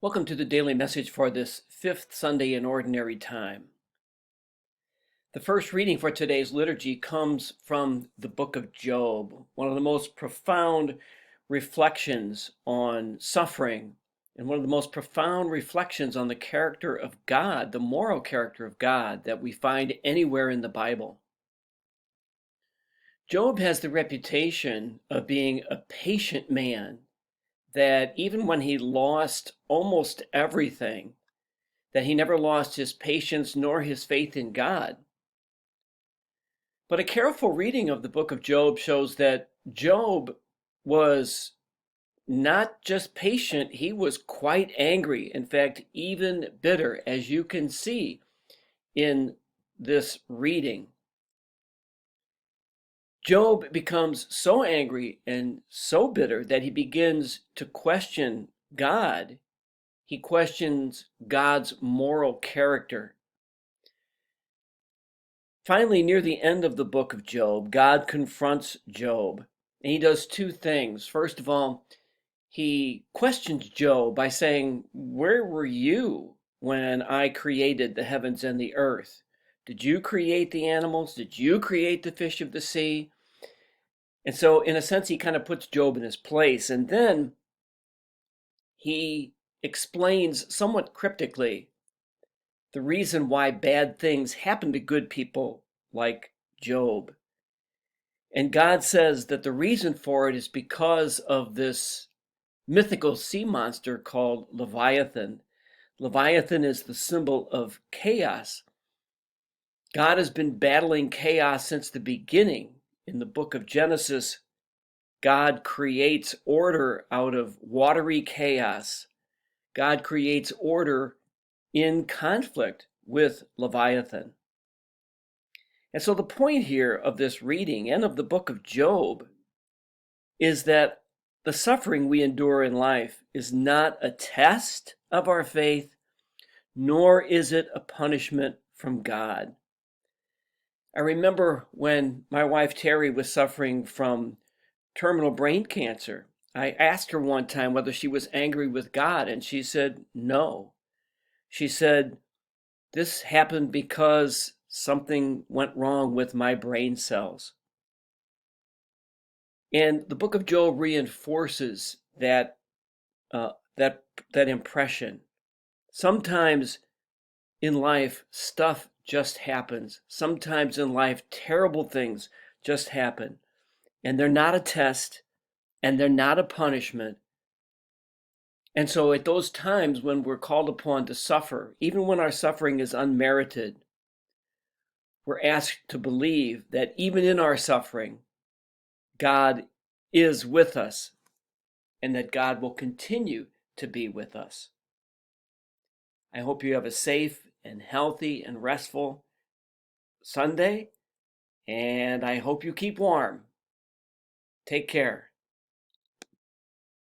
Welcome to the daily message for this fifth Sunday in Ordinary Time. The first reading for today's liturgy comes from the book of Job, one of the most profound reflections on suffering and one of the most profound reflections on the character of God, the moral character of God that we find anywhere in the Bible. Job has the reputation of being a patient man, that even when he lost almost everything, that he never lost his patience nor his faith in God. But a careful reading of the book of Job shows that Job was not just patient, he was quite angry. In fact, even bitter, as you can see in this reading. Job becomes so angry and so bitter that he begins to question God. He questions God's moral character. Finally, near the end of the book of Job, God confronts Job, and he does two things. First of all, he questions Job by saying, "Where were you when I created the heavens and the earth? Did you create the animals? Did you create the fish of the sea?" And so, in a sense, he kind of puts Job in his place. And then he explains somewhat cryptically the reason why bad things happen to good people like Job. And God says that the reason for it is because of this mythical sea monster called Leviathan. Leviathan is the symbol of chaos. God has been battling chaos since the beginning. In the book of Genesis, God creates order out of watery chaos. God creates order in conflict with Leviathan. And so the point here of this reading and of the book of Job is that the suffering we endure in life is not a test of our faith, nor is it a punishment from God. I remember when my wife Terry was suffering from terminal brain cancer. I asked her one time whether she was angry with God, and she said no. She said, "This happened because something went wrong with my brain cells." And the book of Job reinforces that that impression. Sometimes in life, stuff just happens. Sometimes in life, terrible things just happen. And they're not a test, and they're not a punishment. And so at those times when we're called upon to suffer, even when our suffering is unmerited, we're asked to believe that even in our suffering, God is with us and that God will continue to be with us. I hope you have a safe and healthy and restful Sunday, and I hope you keep warm. Take care.